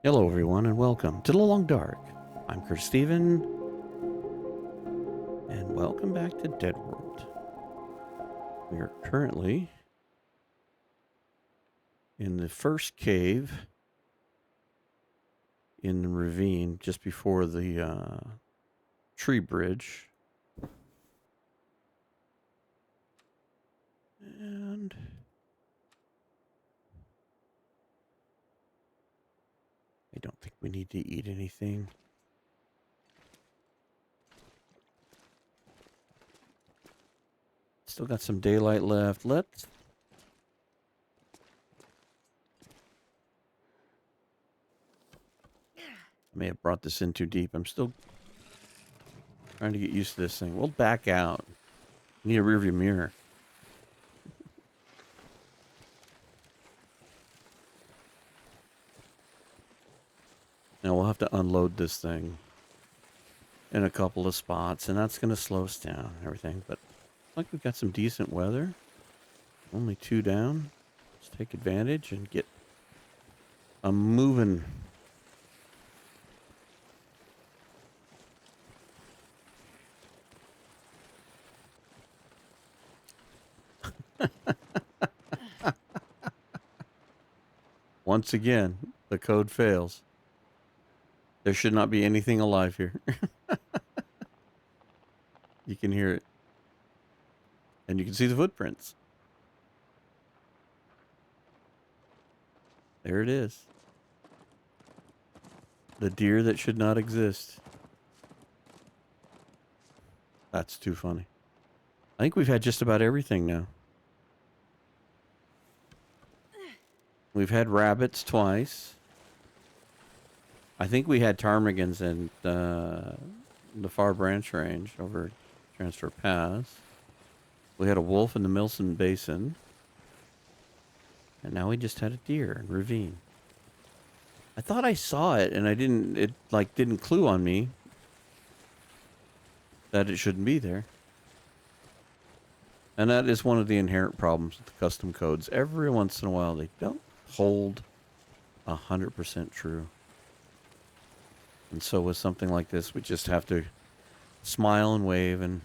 Hello, everyone, and welcome to The Long Dark. I'm KirkSteven, and welcome back to DeadWorld. We are currently in the first cave in the ravine just before the tree bridge. And I don't think we need to eat anything. Still got some daylight left. I may have brought this in too deep. I'm still trying to get used to this thing. We'll back out. Need a rearview mirror. Now we'll have to unload this thing in a couple of spots, and that's going to slow us down and everything. But like we've got some decent weather. Only 2 down. Let's take advantage and get a moving. Once again, the code fails. There should not be anything alive here. You can hear it. And you can see the footprints. There it is. The deer that should not exist. That's too funny. I think we've had just about everything now. We've had rabbits twice. I think we had ptarmigans in the Far Branch Range over Transfer Pass. We had a wolf in the Milson Basin. And now we just had a deer in Ravine. I thought I saw it and it didn't clue on me that it shouldn't be there. And that is one of the inherent problems with the custom codes. Every once in a while they don't hold 100% true. And so with something like this, we just have to smile and wave and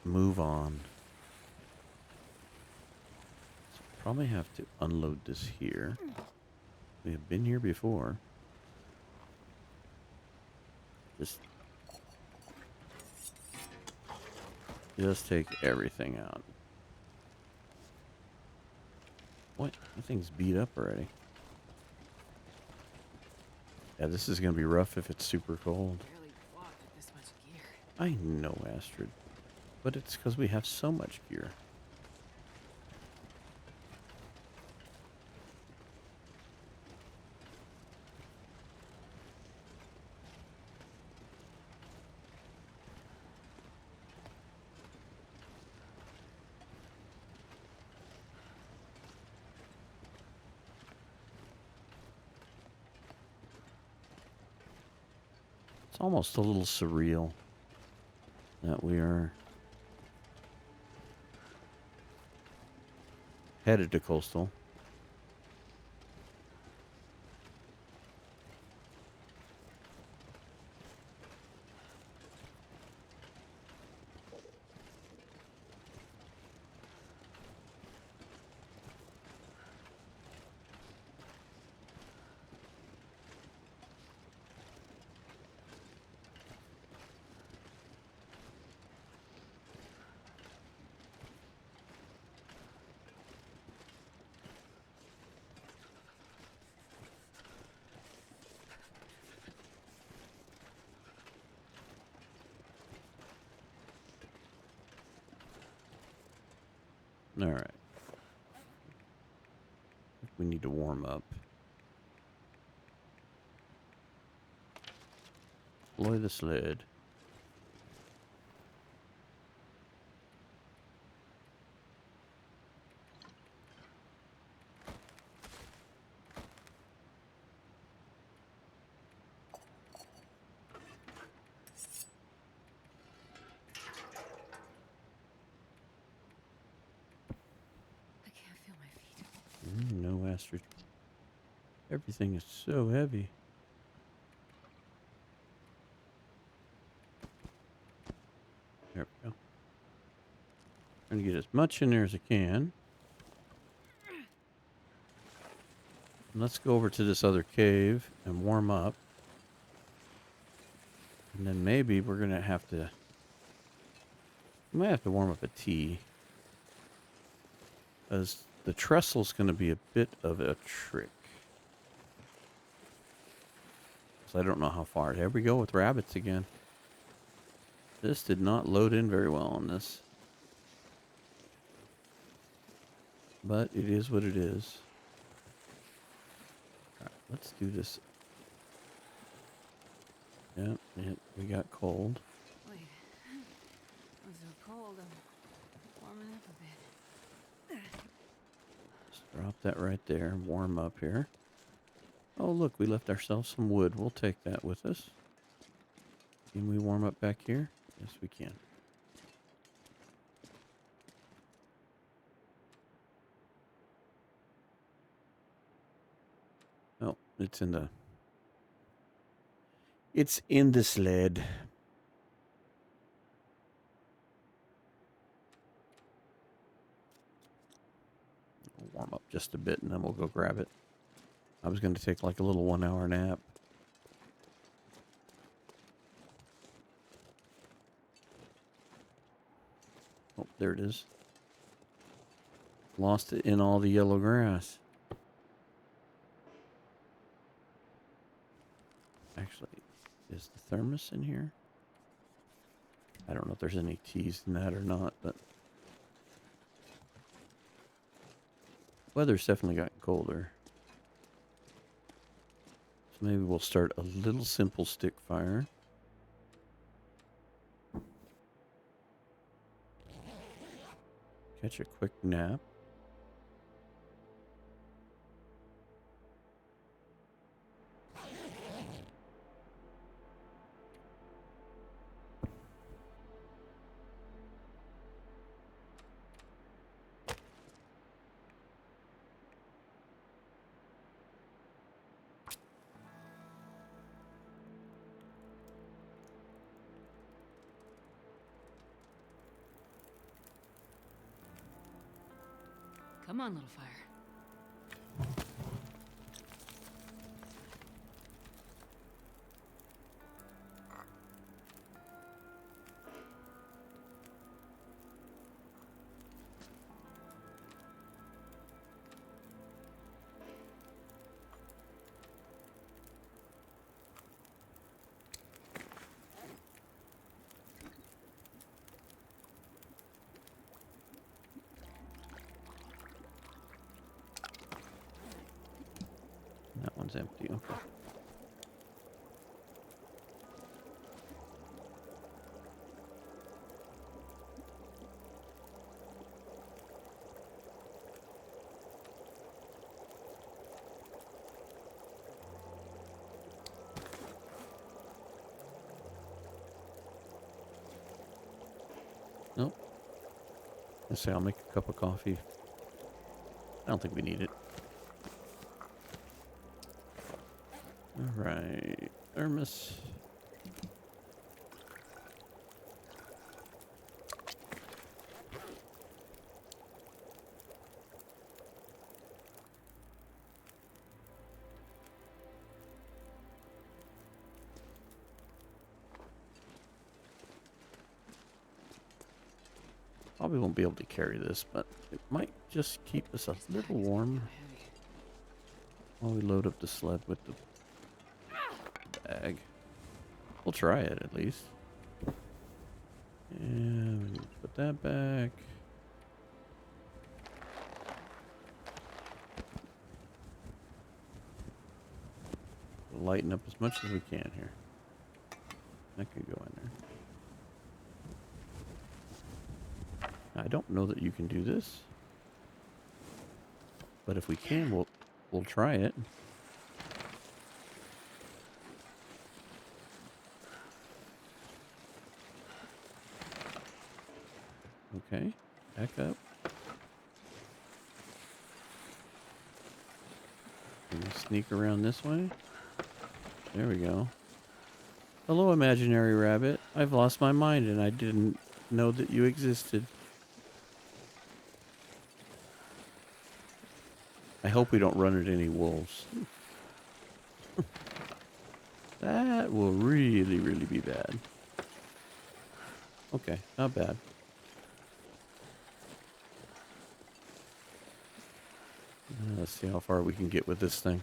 move on. So probably have to unload this here. We have been here before. Just take everything out. What? That thing's beat up already. Yeah, this is going to be rough if it's super cold. I know, Astrid. But it's because we have so much gear. It's almost a little surreal that we are headed to coastal. All right. We need to warm up. Deploy the sled. No bastard. Everything is so heavy. There we go. Trying to get as much in there as I can. And let's go over to this other cave and warm up. And then maybe we're going to have to... We might have to warm up a tea. Because the trestle's going to be a bit of a trick. So I don't know how far. There we go with rabbits again. This did not load in very well on this. But it is what it is. Alright, let's do this. Yep, we got cold. Wait. I'm so cold. I'm warming up a bit. Just drop that right there and warm up here. Oh, look, we left ourselves some wood. We'll take that with us. Can we warm up back here? Yes, we can. Oh, it's in the... It's in the sled. We'll warm up just a bit and then we'll go grab it. I was going to take like a little 1 hour nap. Oh, there it is. Lost it in all the yellow grass. Actually, is the thermos in here? I don't know if there's any teas in that or not, but weather's definitely gotten colder. So maybe we'll start a little simple stick fire. Catch a quick nap. Come on, little fire. That one's empty. Okay. Nope. Let's say I'll make a cup of coffee. I don't think we need it. All right, thermos. Probably won't be able to carry this, but it might just keep us a little warm while we load up the sled with the bag. We'll try it at least. And put that back. We'll lighten up as much as we can here. That could go in there. I don't know that you can do this, but if we can, we'll try it. Okay, back up. Can we sneak around this way? There we go. Hello, imaginary rabbit. I've lost my mind and I didn't know that you existed. I hope we don't run into any wolves. That will really, really be bad. Okay, not bad. Let's see how far we can get with this thing.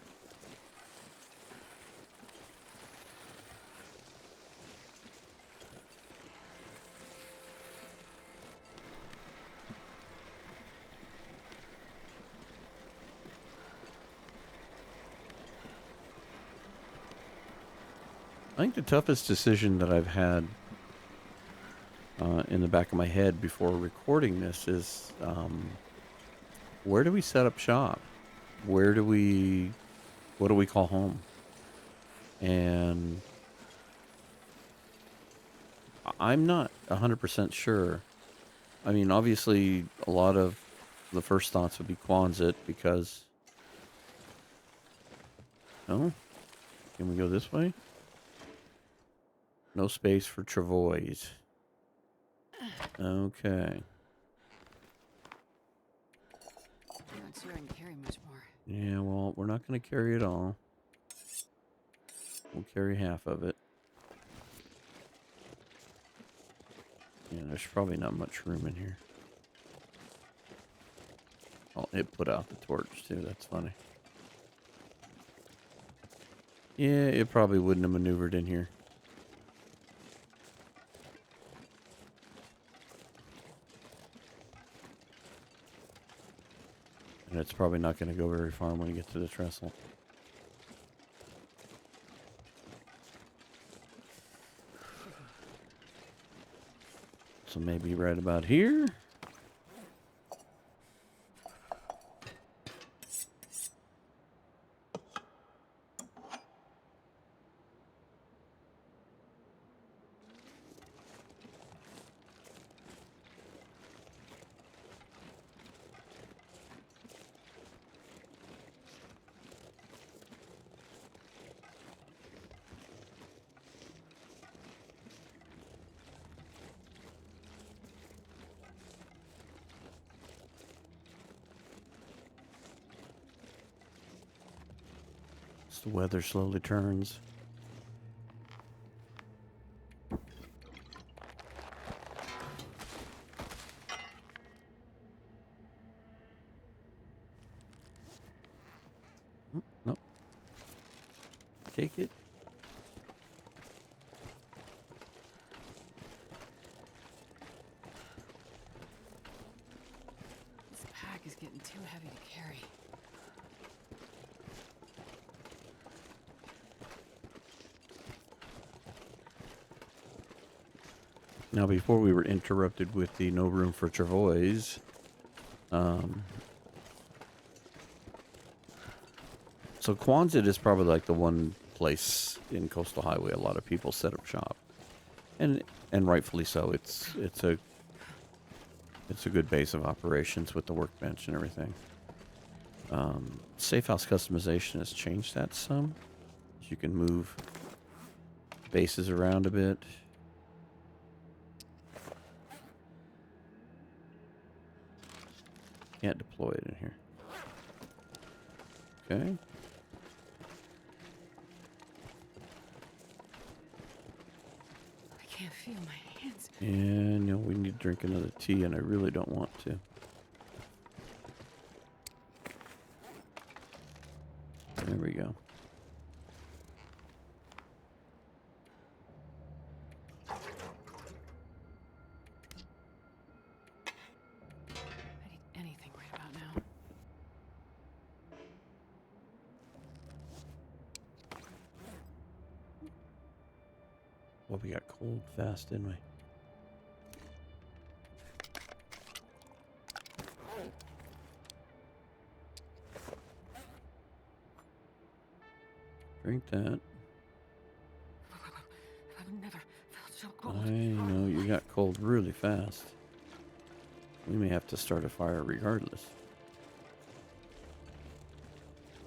I think the toughest decision that I've had in the back of my head before recording this is where do we set up shop? What do we call home? And I'm not 100% sure. I mean, obviously, a lot of the first thoughts would be Quonset because... Oh? Can we go this way? No space for travois. Okay. I'm not sure I can carry much more. Yeah, well, we're not going to carry it all. We'll carry half of it. Yeah, there's probably not much room in here. Oh, it put out the torch, too. That's funny. Yeah, it probably wouldn't have maneuvered in here. And it's probably not going to go very far when we get to the trestle. So maybe right about here. The weather slowly turns. Nope. Take it. This pack is getting too heavy to carry. Now, before we were interrupted with the no room for travois, so Quonset is probably like the one place in Coastal Highway a lot of people set up shop, and rightfully so. It's a good base of operations with the workbench and everything. Safe house customization has changed that some. You can move bases around a bit. Can't deploy it in here. Okay. I can't feel my hands. And, you know, we need to drink another tea, and I really don't want to. There we go. I need anything right about now. Well, we got cold fast, didn't we? Drink that. I've never felt so cold. I know you got cold really fast. We may have to start a fire regardless.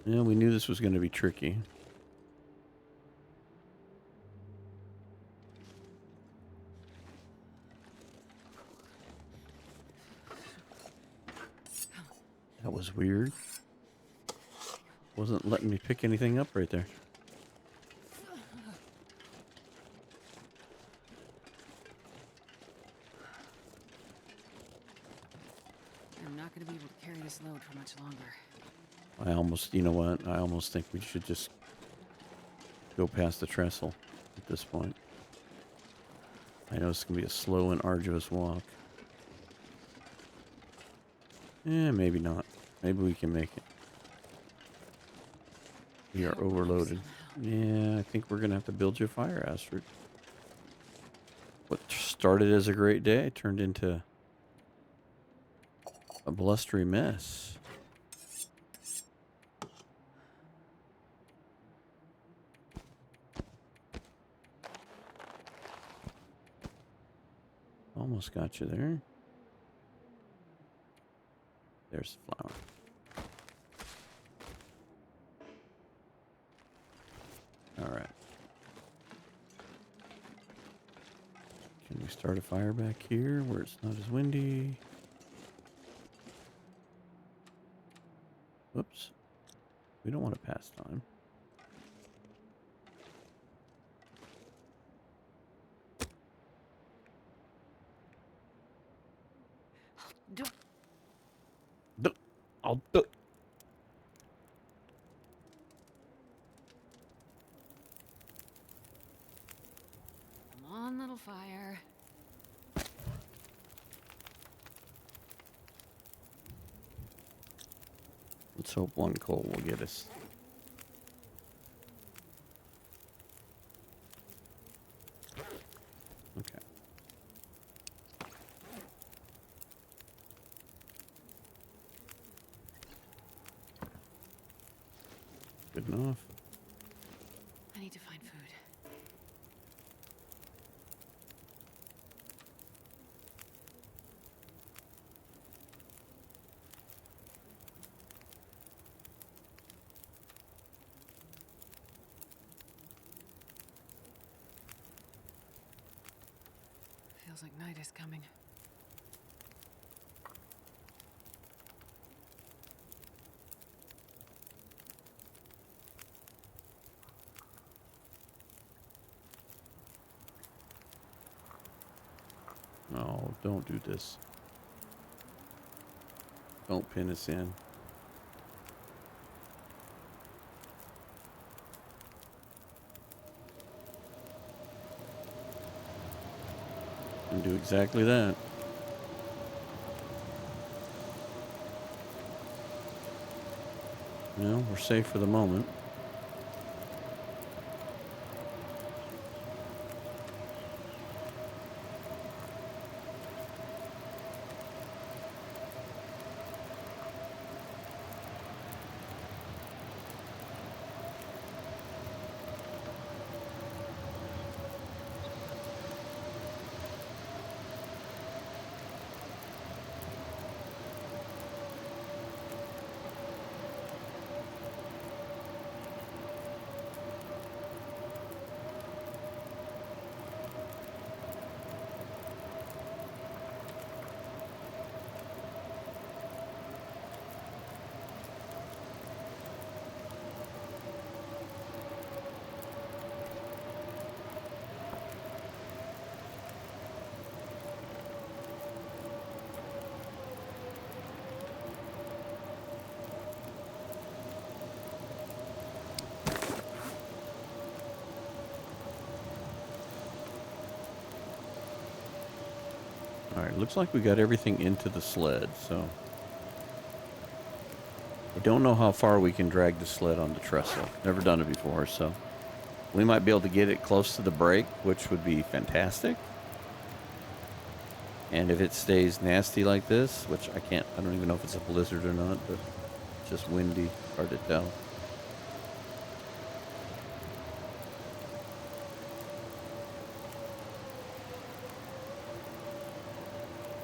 Yeah, we knew this was going to be tricky. That was weird. Wasn't letting me pick anything up right there. I'm not going to be able to carry this load for much longer. I almost, you know what? I almost think we should just go past the trestle at this point. I know it's going to be a slow and arduous walk. Eh, maybe not. Maybe we can make it. We are overloaded. Yeah, I think we're going to have to build you a fire, Astrid. What started as a great day turned into a blustery mess. Almost got you there. There's the flower. All right. Can we start a fire back here where it's not as windy? Whoops. We don't want to pass time. I'll do it. Come on, little fire. Let's hope one coal will get us. Okay. Good enough. I need to find food. Feels like night is coming. No, don't do this. Don't pin us in. And do exactly that. Well, we're safe for the moment. Alright, looks like we got everything into the sled, so... I don't know how far we can drag the sled on the trestle. Never done it before, so... We might be able to get it close to the break, which would be fantastic. And if it stays nasty like this, which I don't even know if it's a blizzard or not, but it's just windy, hard to tell.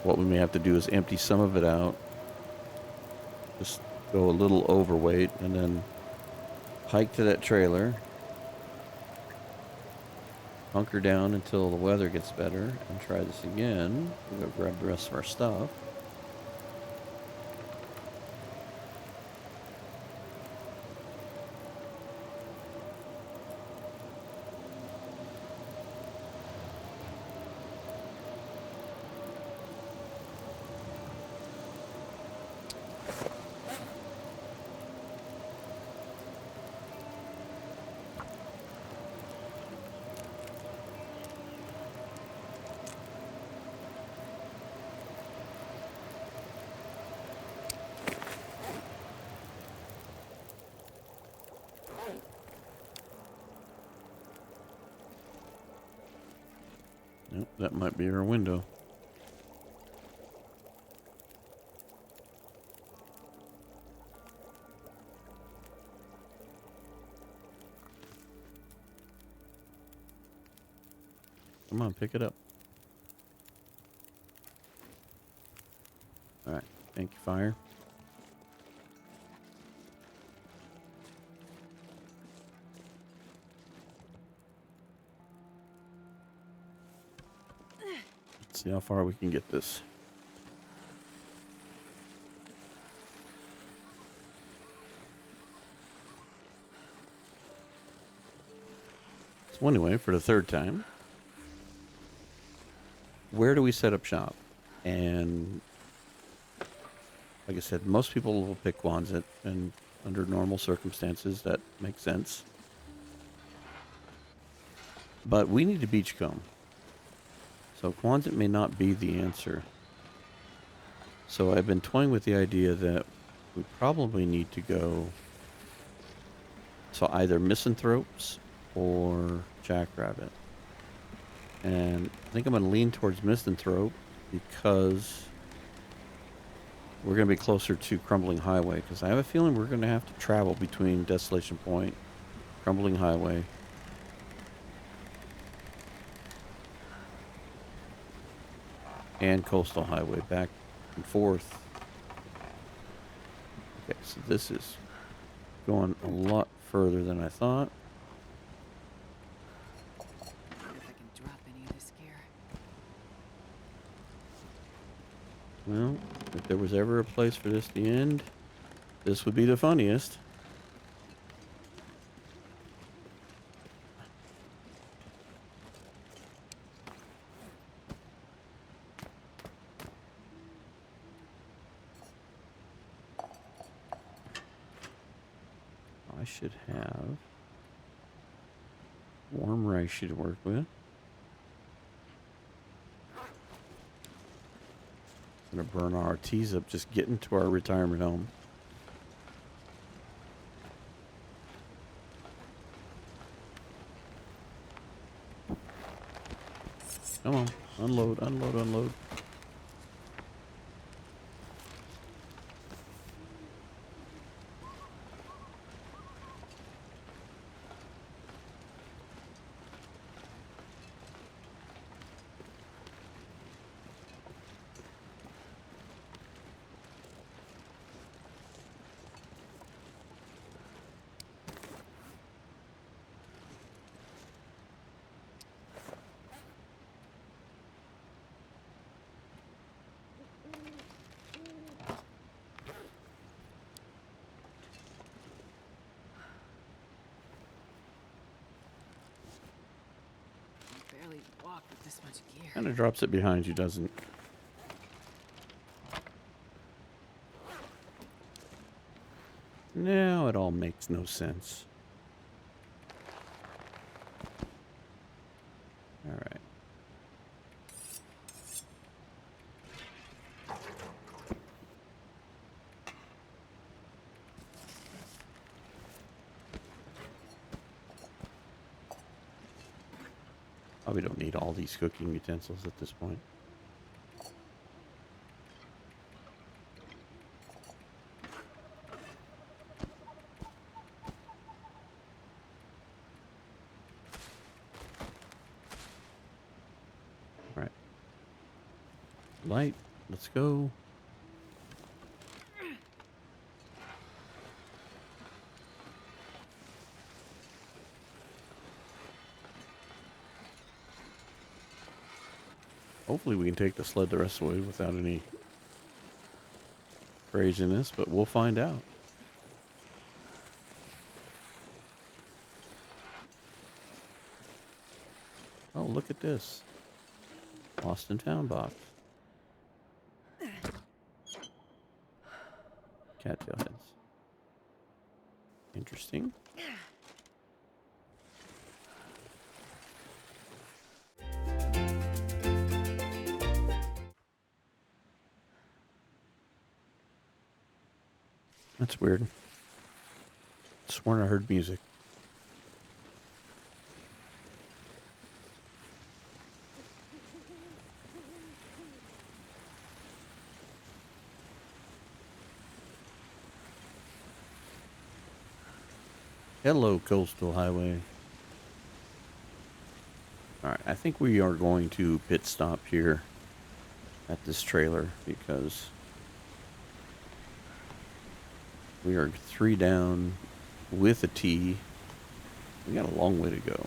What we may have to do is empty some of it out. Just go a little overweight and then hike to that trailer, hunker down until the weather gets better, and try this again. We'll go grab the rest of our stuff. Nope, that might be our window. Come on, pick it up. All right, thank you, fire. Let's see how far we can get this. So anyway, for the third time, where do we set up shop? And like I said, most people will pick Quonset, and under normal circumstances, that makes sense. But we need a beachcomb. So Quonset may not be the answer. So I've been toying with the idea that we probably need to go to either misanthropes or jackrabbit. And I think I'm going to lean towards misanthrope because we're going to be closer to Crumbling Highway. Because I have a feeling we're going to have to travel between Desolation Point, Crumbling Highway, and Coastal Highway, back and forth. Okay, so this is going a lot further than I thought. I wonder if I can drop any of this gear. Well, if there was ever a place for this to end, this would be the funniest. I should have warm rice to work with. I'm gonna burn our teas up just getting to our retirement home. Come on, unload, unload, unload. Barely walk with this much gear. Kind of drops it behind you, doesn't it? Now it all makes no sense. All right. Probably don't need all these cooking utensils at this point. All right. Light, let's go. Hopefully we can take the sled the rest of the way without any craziness, but we'll find out. Oh, look at this. Lost and found box. Cattail heads. Interesting. That's weird. Sworn I heard music. Hello, Coastal Highway. Alright, I think we are going to pit stop here at this trailer because we are 3 down with a T. We got a long way to go.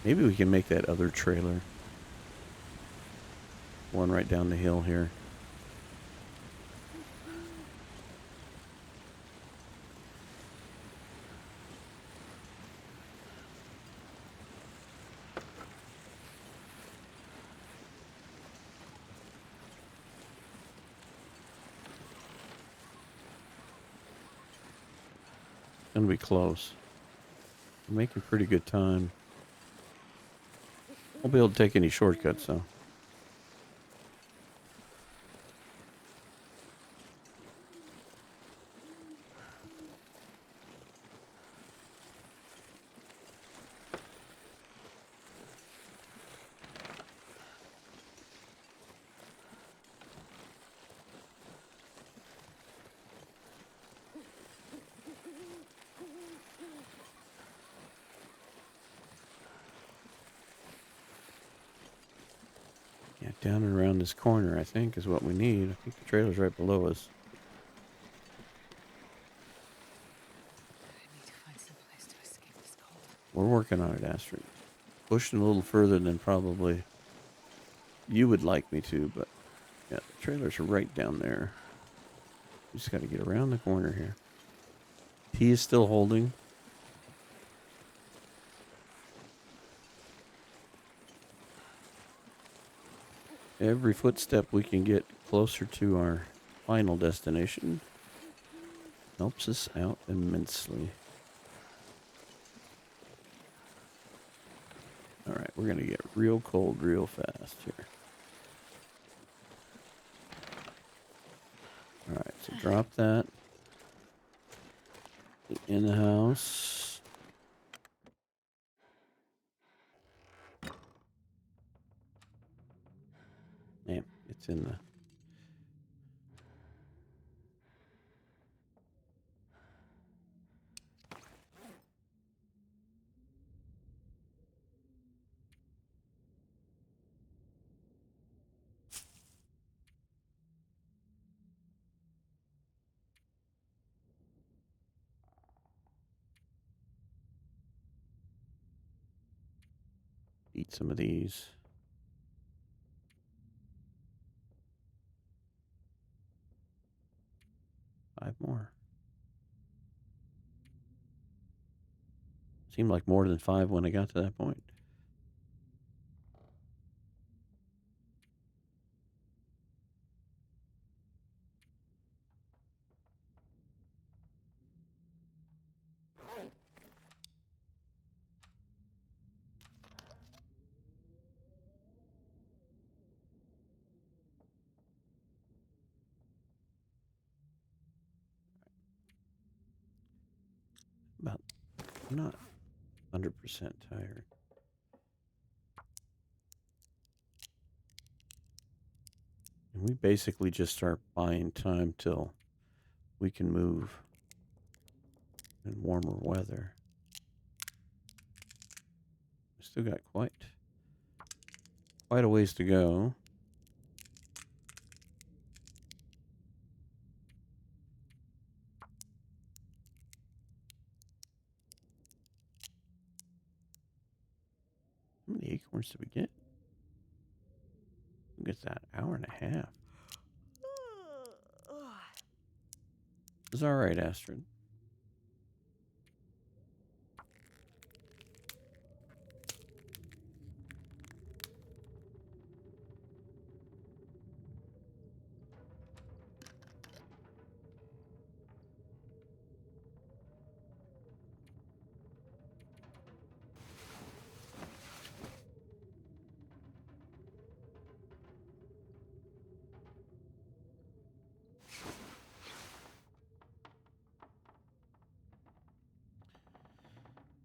Maybe we can make that other trailer. One right down the hill here. Gonna be close. We're making pretty good time. Won't be able to take any shortcuts though. Yeah, down and around this corner, I think, is what we need. I think the trailer's right below us. I need to find some place to escape this cold. We're working on it, Astrid. Pushing a little further than probably you would like me to, but yeah, the trailers are right down there. We just got to get around the corner here. He is still holding. Every footstep we can get closer to our final destination helps us out immensely. Alright, we're going to get real cold real fast here. Alright, so drop that. In the house. Man, it's in the... Eat some of these. Five more. Seemed like more than 5 when I got to that point. About, I'm not 100% tired. And we basically just start buying time till we can move in warmer weather. We still got quite a ways to go. How many acorns did we get? Look at that, hour and a half. It's all right, Astrid.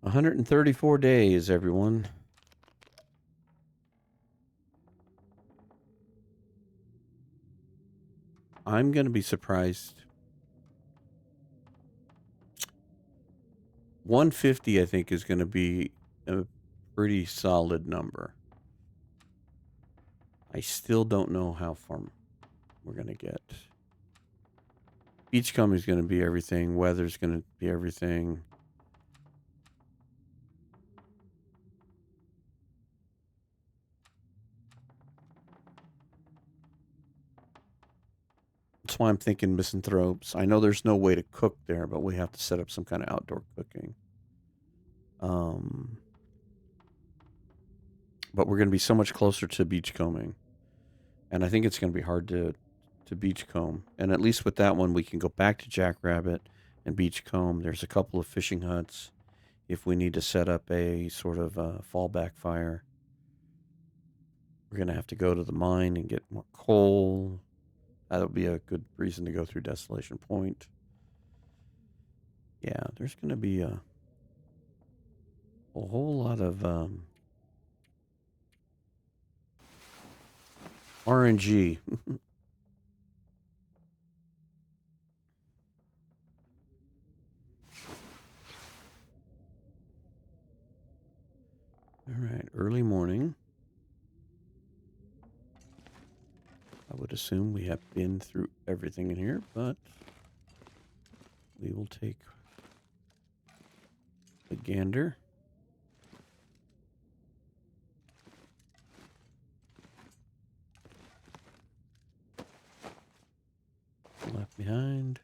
$134 days, everyone. I'm going to be surprised. 150, I think, is going to be a pretty solid number. I still don't know how far we're going to get. Beachcomb is going to be everything. Weather's going to be everything. That's why I'm thinking misanthropes. I know there's no way to cook there, but we have to set up some kind of outdoor cooking. But we're going to be so much closer to beachcombing. And I think it's going to be hard to beachcomb. And at least with that one, we can go back to Jackrabbit and beachcomb. There's a couple of fishing huts if we need to set up a sort of fallback fire. We're going to have to go to the mine and get more coal. That'll be a good reason to go through Desolation Point. Yeah, there's going to be a whole lot of RNG. All right, early morning. I would assume we have been through everything in here, but we will take a gander. Left behind.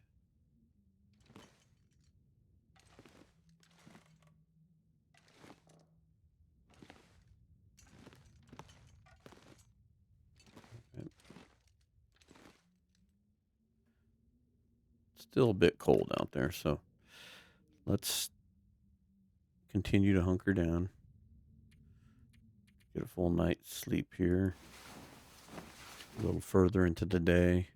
Still a bit cold out there, so let's continue to hunker down. Get a full night's sleep here. A little further into the day.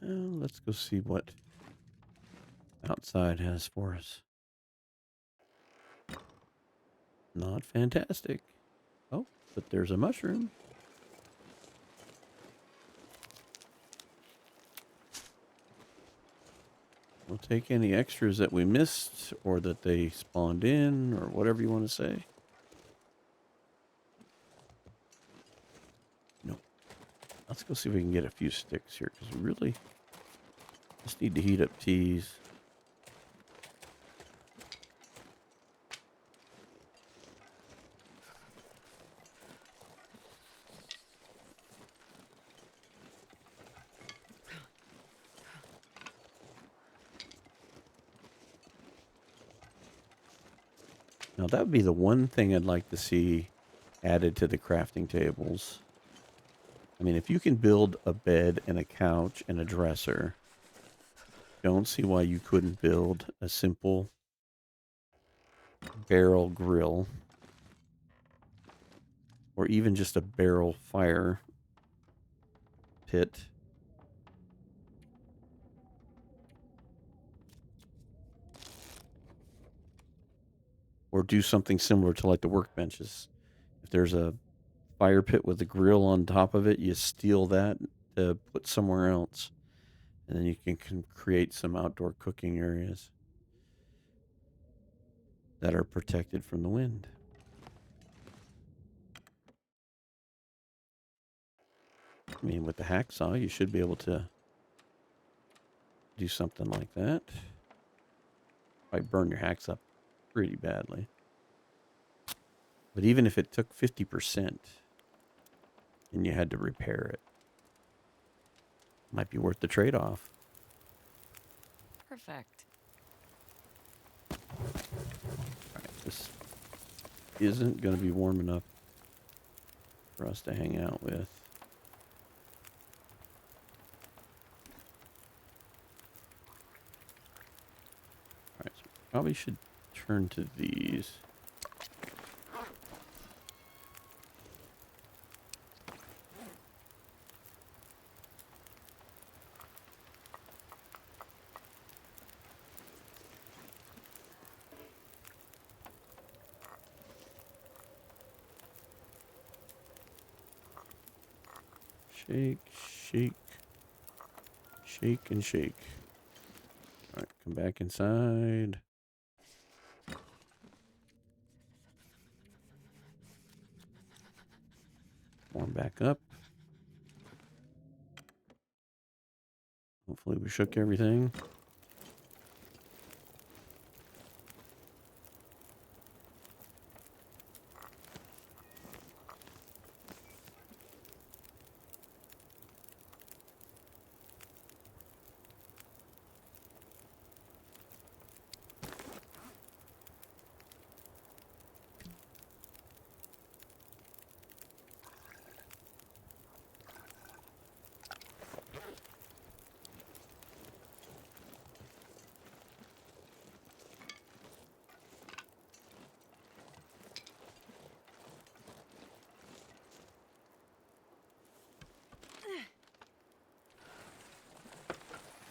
Let's go see what outside has for us. Not fantastic. Oh, but there's a mushroom. We'll take any extras that we missed or that they spawned in or whatever you want to say. No. Let's go see if we can get a few sticks here because we really just need to heat up teas. Now that would be the one thing I'd like to see added to the crafting tables. I mean, if you can build a bed and a couch and a dresser, don't see why you couldn't build a simple barrel grill or even just a barrel fire pit. Or do something similar to like the workbenches. If there's a fire pit with a grill on top of it, you steal that to put somewhere else. And then you can create some outdoor cooking areas that are protected from the wind. I mean, with the hacksaw, you should be able to do something like that. Probably burn your hacks up pretty badly. But even if it took 50% and you had to repair it, might be worth the trade-off. Perfect. Alright, this isn't going to be warm enough for us to hang out with. Alright, so we probably should turn to these. Shake, shake, shake and shake. All right, come back inside. Warm back up. Hopefully we shook everything.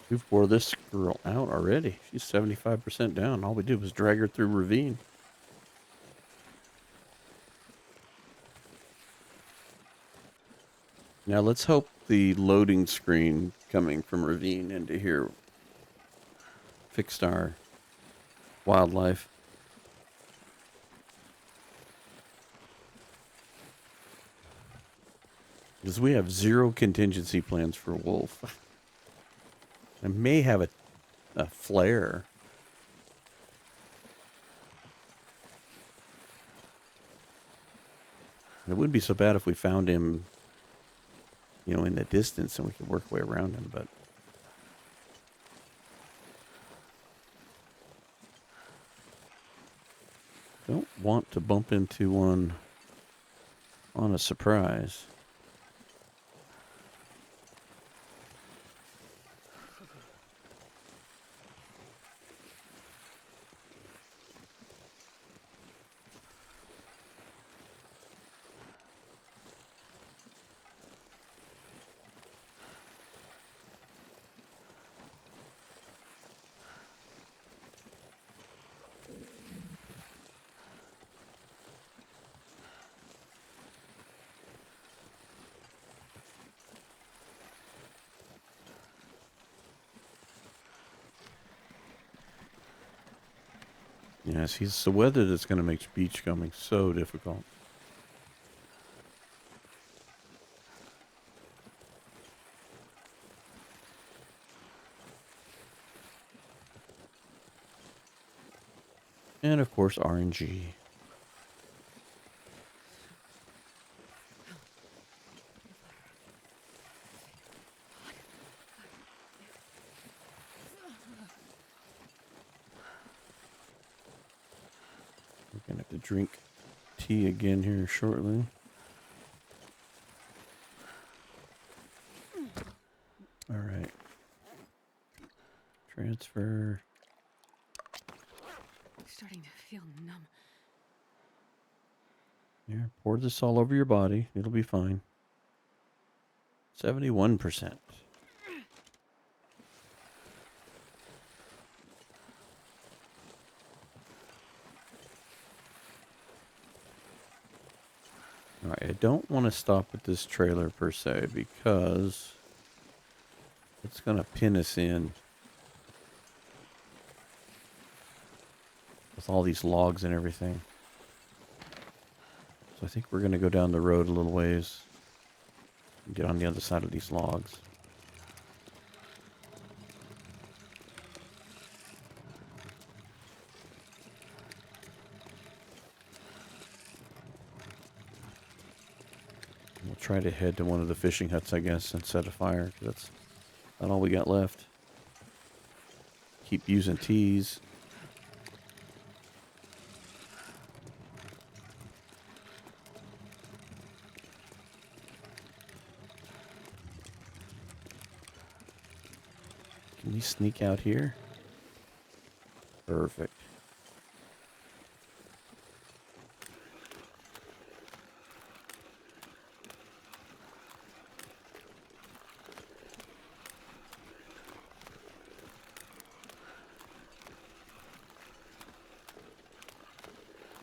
We've wore this girl out already. She's 75% down. All we did was drag her through ravine. Now let's hope the loading screen coming from ravine into here fixed our wildlife. Because we have zero contingency plans for wolf. I may have a flare. It wouldn't be so bad if we found him, you know, in the distance and we could work our way around him, but don't want to bump into one on a surprise. Yes, it's the weather that's going to make beachcombing so difficult. And of course, RNG. We're going to have to drink tea again here shortly. All right. Transfer. Starting to feel numb. Here, pour this all over your body. It'll be fine. 71%. All right, I don't want to stop at this trailer per se because it's going to pin us in with all these logs and everything. So I think we're going to go down the road a little ways and get on the other side of these logs. try to head to one of the fishing huts, I guess, and set a fire. 'Cause that's not all we got left. Keep using teas. Can we sneak out here? Perfect.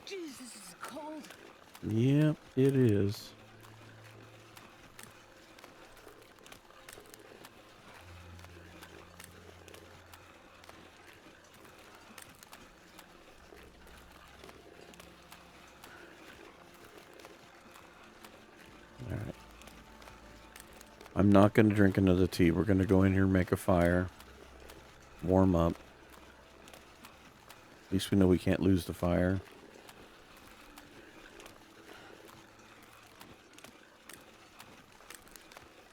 Jeez, this is cold. Yep, it is. All right. I'm not going to drink another tea. We're going to go in here and make a fire. Warm up. At least we know we can't lose the fire.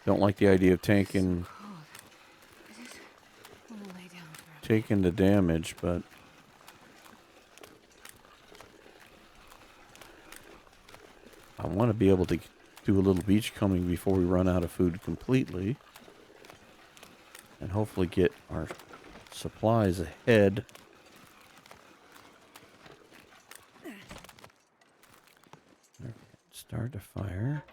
Don't like the idea of taking the damage, but I want to be able to do a little beach combing before we run out of food completely. And hopefully get our supplies ahead. Start a fire.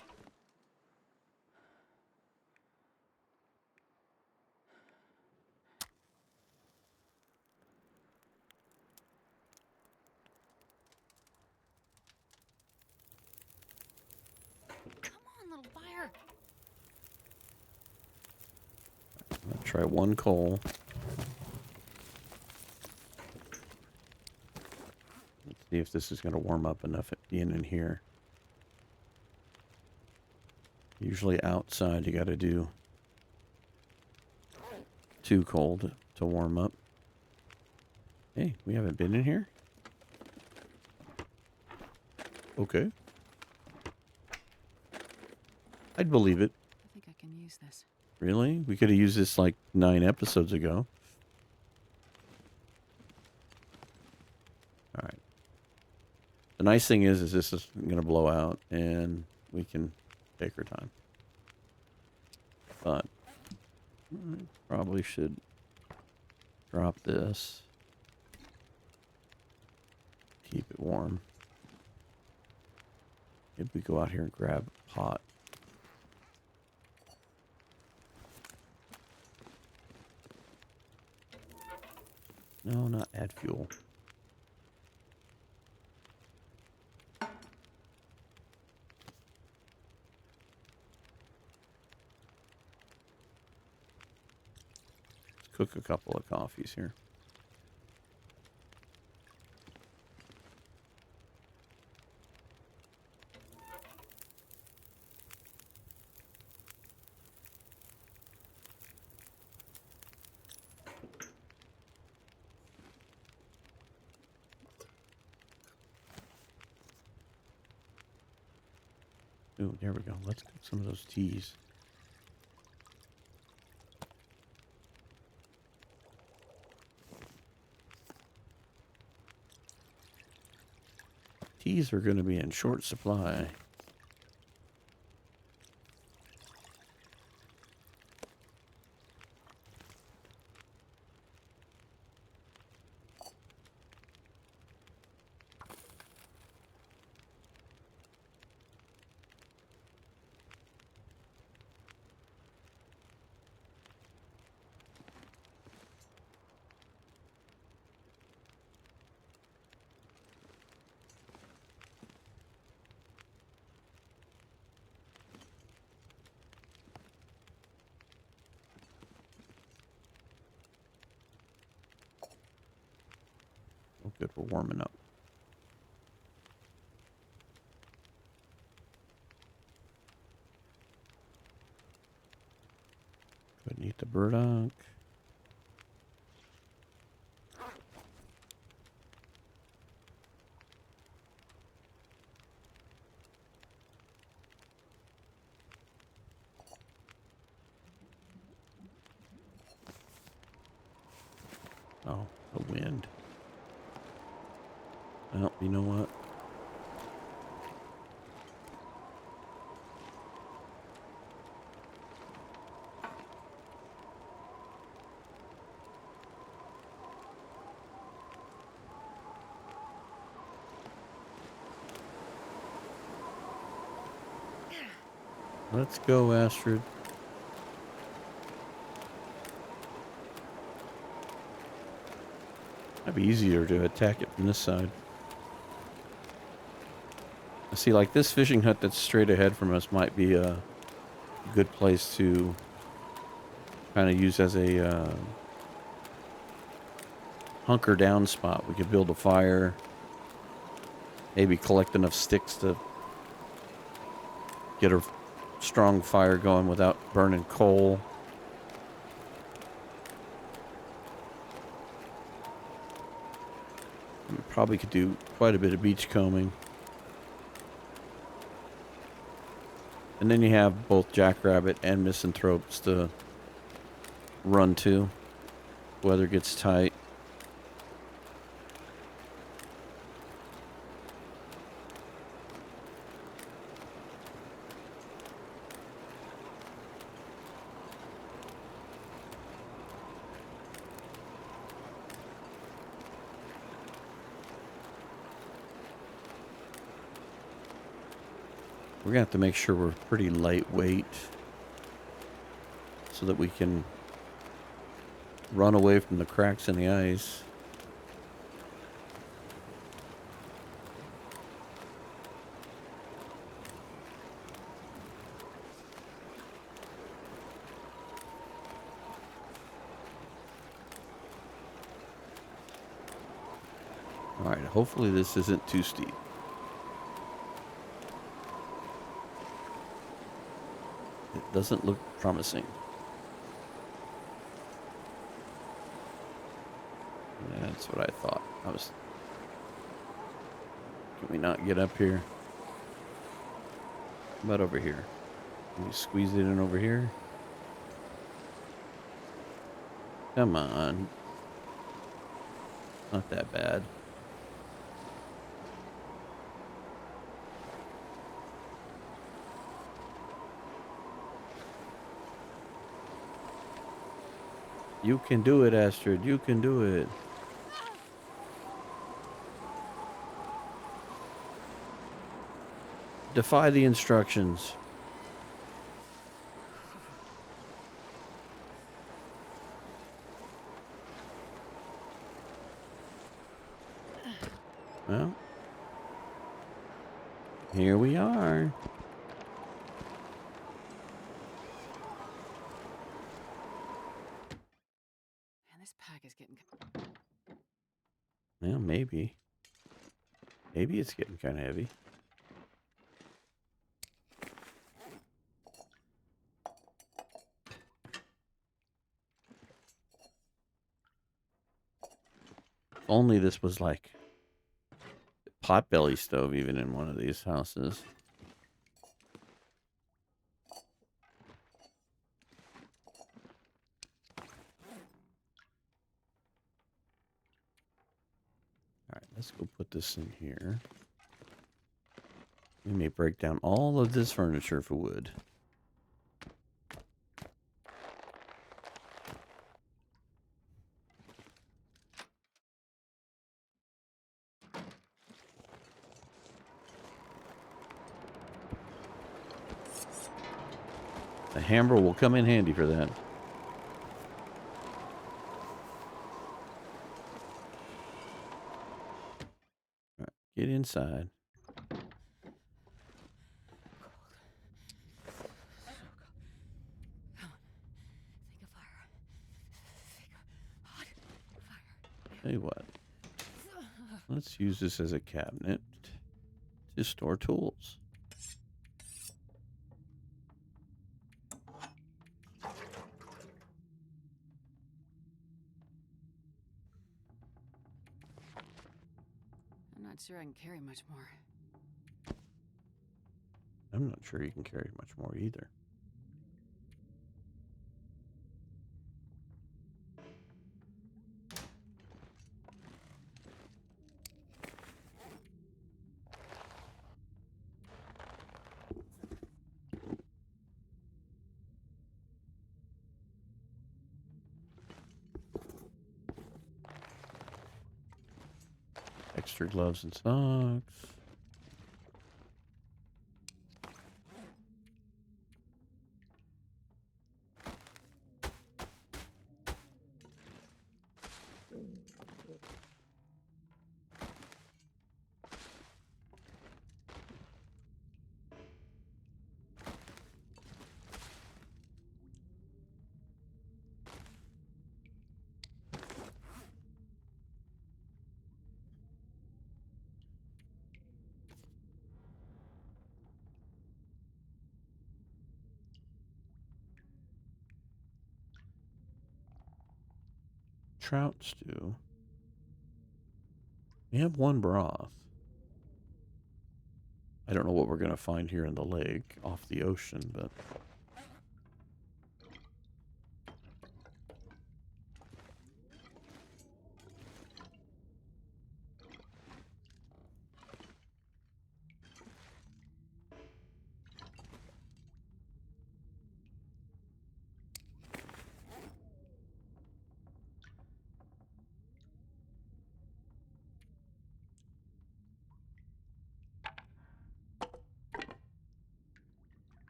Come on, little fire. I'll try one coal. Let's see if this is going to warm up enough at being in here. Usually outside you got to do 2 coal to warm up. Hey, we haven't been in here? Okay. I'd believe it. I think I can use this. Really? We could have used this like 9 episodes ago. Alright. The nice thing is this is going to blow out and we can take our time. But I probably should drop this. Keep it warm. Maybe we go out here and grab a pot. No, not add fuel. Let's cook a couple of coffees here. Ooh, there we go. Let's cook some of those teas. Teas are going to be in short supply. Oh, good, we're warming up. Couldn't eat the burdock. The wind. Well, you know what? Let's go, Astrid. It'd be easier to attack it from this side. I see, like this fishing hut that's straight ahead from us might be a good place to kind of use as a hunker down spot. We could build a fire, maybe collect enough sticks to get a strong fire going without burning coal. We probably could do quite a bit of beach combing. And then you have both jackrabbit and misanthropes to run to. Weather gets tight. We're going to have to make sure we're pretty lightweight so that we can run away from the cracks in the ice. All right, hopefully this isn't too steep. It doesn't look promising. That's what I thought. Can we not get up here? How about over here? Can we squeeze it in over here? Come on. Not that bad. You can do it, Astrid. You can do it. Defy the instructions. Well, here we are. And this pack is getting... Well, maybe. Maybe it's getting kind of heavy. If only this was like potbelly stove even in one of these houses. All right, let's go put this in here. We may break down all of this furniture for wood. The hammer will come in handy for that. All right, get inside. Tell you what, let's use this as a cabinet to store tools. I'm not sure I can carry much more. I'm not sure you can carry much more either. Extra gloves and socks. Trout stew. We have one broth. I don't know what we're going to find here in the lake off the ocean, but...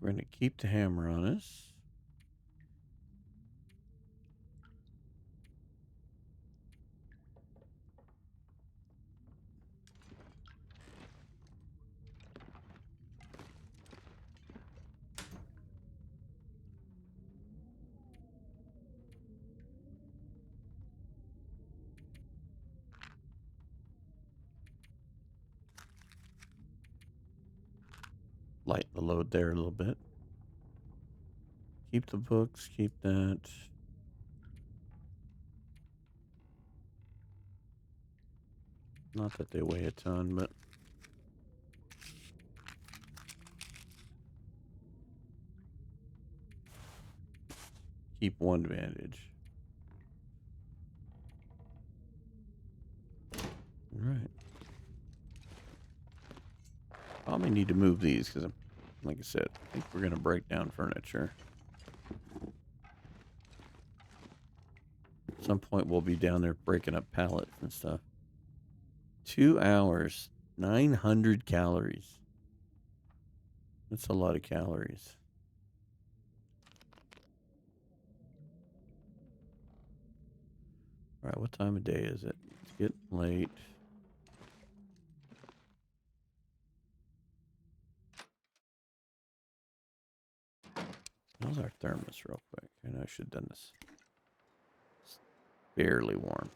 We're going to keep the hammer on us. Lighten the load there a little bit. Keep the books, keep that. Not that they weigh a ton, but... keep one bandage. Alright. Probably need to move these because, like I said, I think we're going to break down furniture. At some point we'll be down there breaking up pallets and stuff. 2 hours, 900 calories. That's a lot of calories. Alright, what time of day is it? It's getting late. How's our thermos real quick? I know I should have done this. It's barely warm.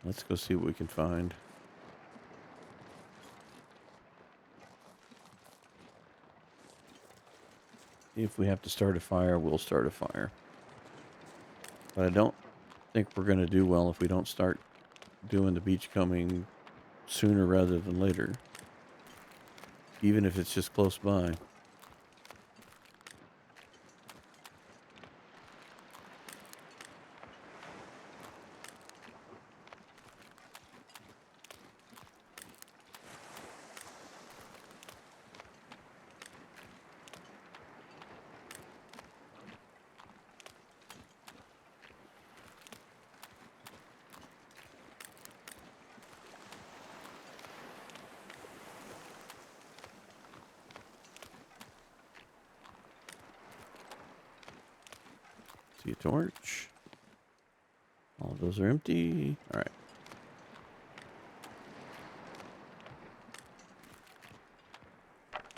Let's go see what we can find. If we have to start a fire, we'll start a fire. But I don't think we're going to do well if we don't start doing the beachcombing sooner rather than later. Even if it's just close by. See a torch. All of those are empty. All right.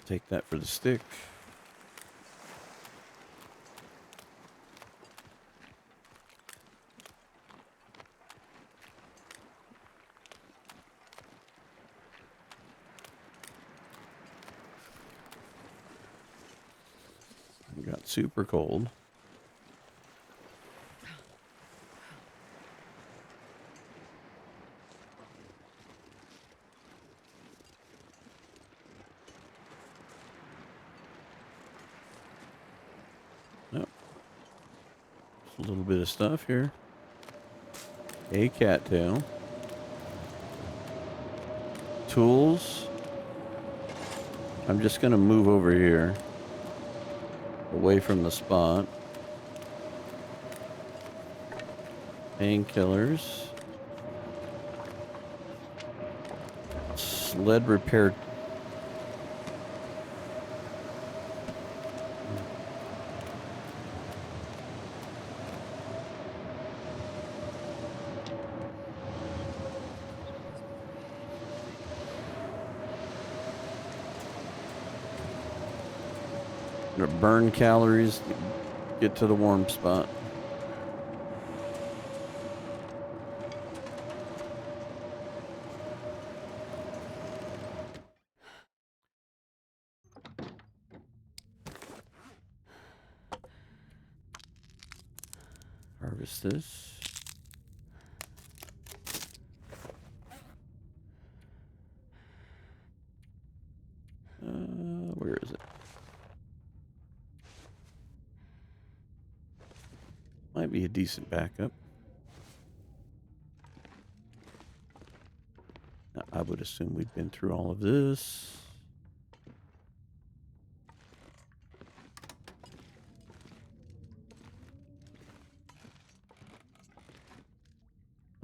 Take that for the stick. We got super cold. Nope. Just a little bit of stuff here. A cattail. Tools. I'm just going to move over here. Away from the spot. Painkillers. Sled repair. Burn calories. Get to the warm spot. Harvest this. Where is it? Might be a decent backup. Now, I would assume we've been through all of this.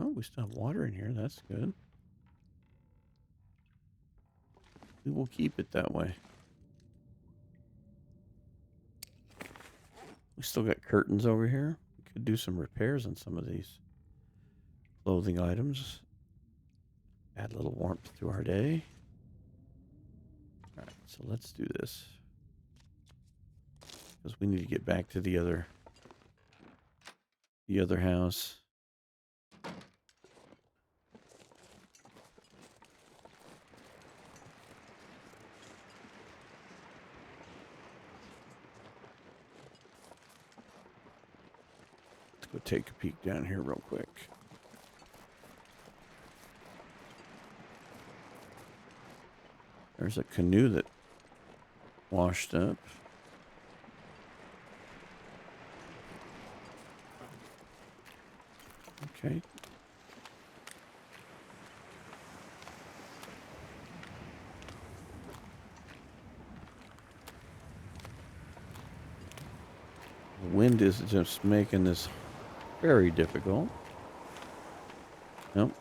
Oh, we still have water in here. That's good. We will keep it that way. We still got curtains over here. We could do some repairs on some of these clothing items. Add a little warmth to our day. All right, so let's do this. Because we need to get back to the other house. Let's go take a peek down here real quick. There's a canoe that washed up. Okay. The wind is just making this very difficult. Nope.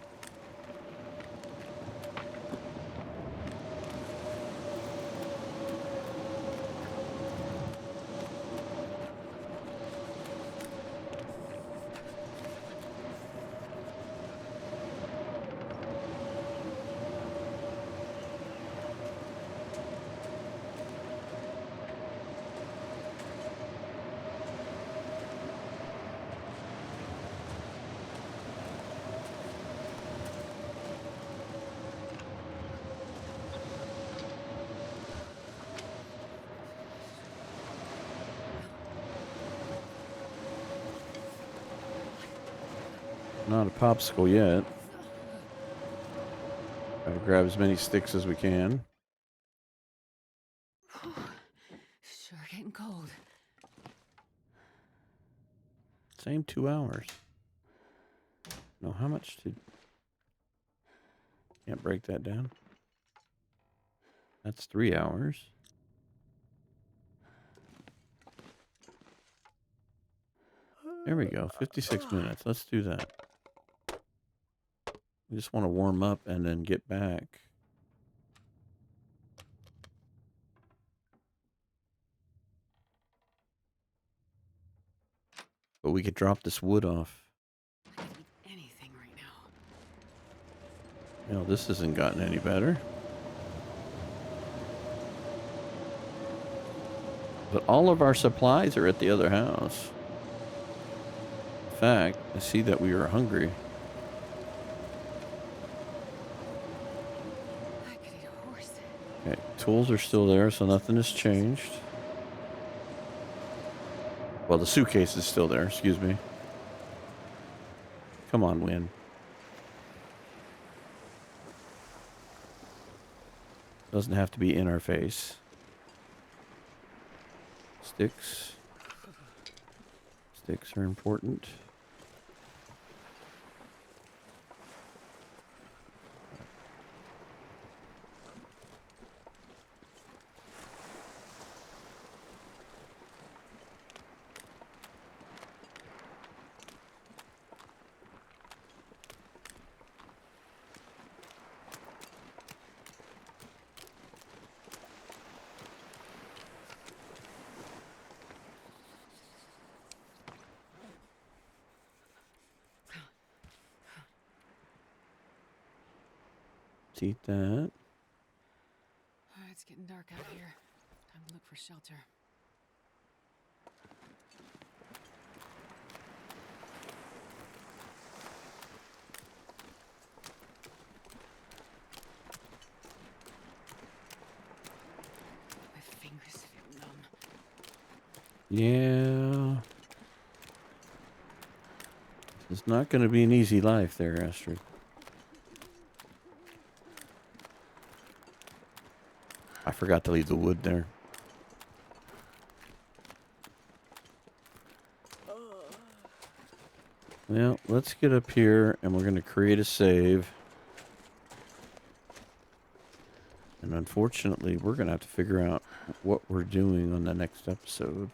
Not a popsicle yet. Gotta grab as many sticks as we can. Sure getting cold. Same 2 hours. No, how much did... Can't break that down. That's 3 hours. There we go. 56 minutes. Let's do that. We just want to warm up and then get back. But we could drop this wood off. I could eat anything right now. You know, this hasn't gotten any better. But all of our supplies are at the other house. In fact, I see that we are hungry. I could eat a horse. Okay, tools are still there, so nothing has changed. Well, the suitcase is still there, excuse me. Come on, wind. Doesn't have to be in our face. Sticks. Sticks are important. Let's eat that. It's getting dark out here. Time to look for shelter. My fingers feel numb. Yeah. It's not going to be an easy life there, Astrid. I forgot to leave the wood there. Well, let's get up here and we're going to create a save. And unfortunately, we're going to have to figure out what we're doing on the next episode.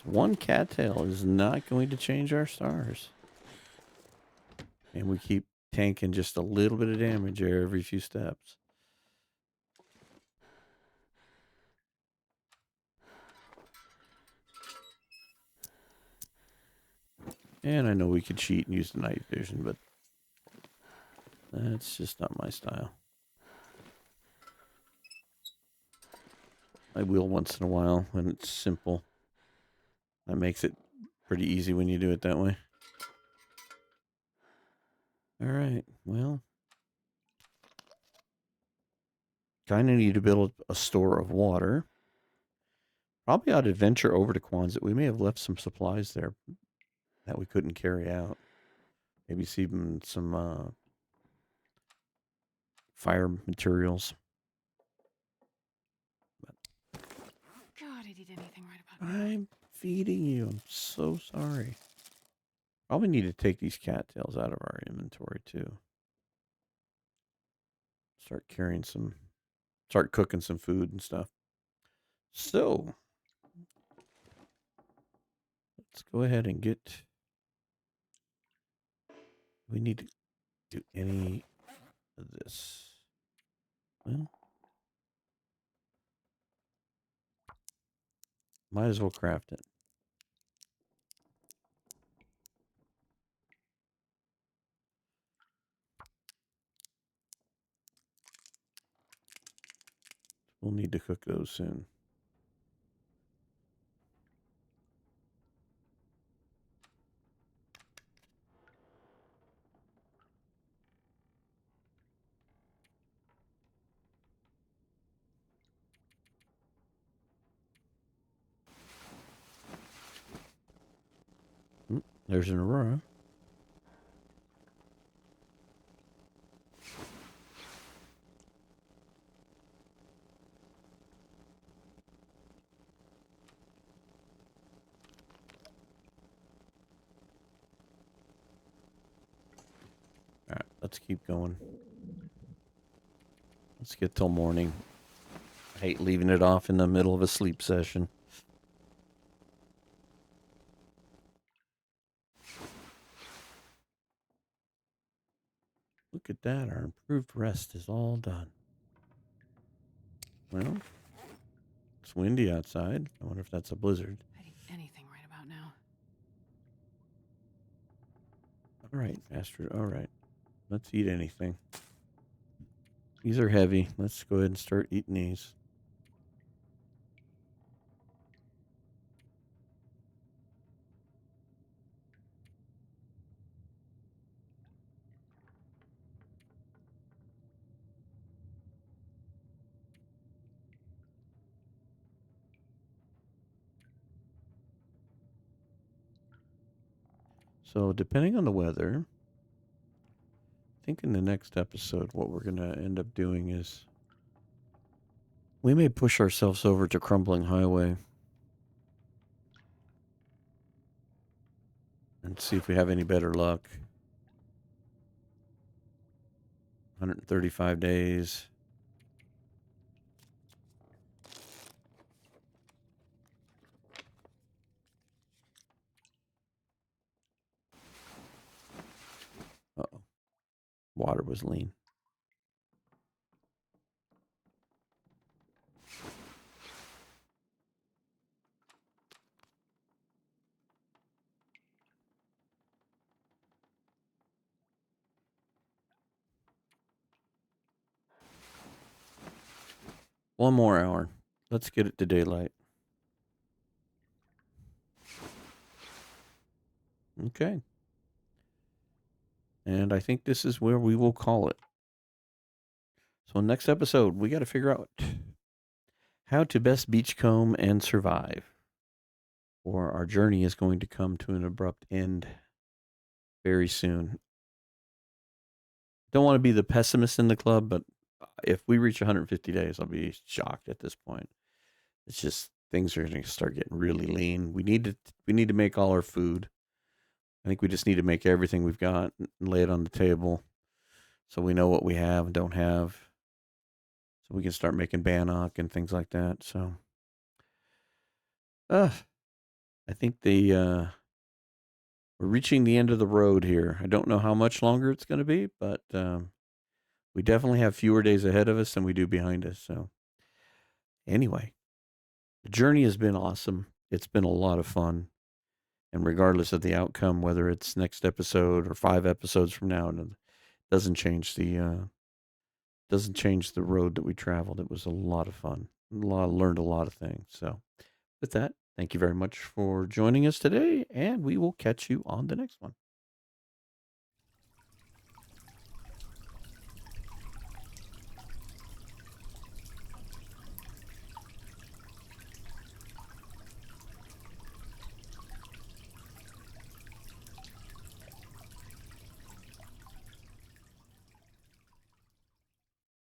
One cattail is not going to change our stars. And we keep tanking just a little bit of damage every few steps. And I know we could cheat and use the night vision, but that's just not my style. I will once in a while when it's simple. That makes it pretty easy when you do it that way. All right, well. Kind of need to build a store of water. Probably ought to venture over to Quonset. We may have left some supplies there that we couldn't carry out. Maybe even some fire materials. God, I did anything right about now. I'm feeding you. I'm so sorry. Probably need to take these cattails out of our inventory too. Start cooking some food and stuff. So, let's go ahead and get. We need to do any of this. Well, might as well craft it. We'll need to cook those soon. There's an aurora. All right, let's keep going. Let's get till morning. I hate leaving it off in the middle of a sleep session. Look at that. Our improved rest is all done. Well, it's windy outside. I wonder if that's a blizzard. I'd eat anything right about now. All right, Astrid. All right. Let's eat anything. These are heavy. Let's go ahead and start eating these. So, depending on the weather, I think in the next episode, what we're going to end up doing is we may push ourselves over to Crumbling Highway and see if we have any better luck. 135 days. Uh-oh. Water was lean. One more hour. Let's get it to daylight. Okay. And I think this is where we will call it. So next episode, we got to figure out how to best beachcomb and survive. Or our journey is going to come to an abrupt end very soon. Don't want to be the pessimist in the club, but if we reach 150 days, I'll be shocked at this point. It's just things are going to start getting really lean. We need to make all our food. I think we just need to make everything we've got and lay it on the table, so we know what we have and don't have, so we can start making bannock and things like that. So, I think we're reaching the end of the road here. I don't know how much longer it's going to be, but we definitely have fewer days ahead of us than we do behind us. So, anyway, the journey has been awesome. It's been a lot of fun. And regardless of the outcome, whether it's next episode or 5 episodes from now, it doesn't change the road that we traveled. It was a lot of fun. Learned a lot of things. So, with that, thank you very much for joining us today, and we will catch you on the next one.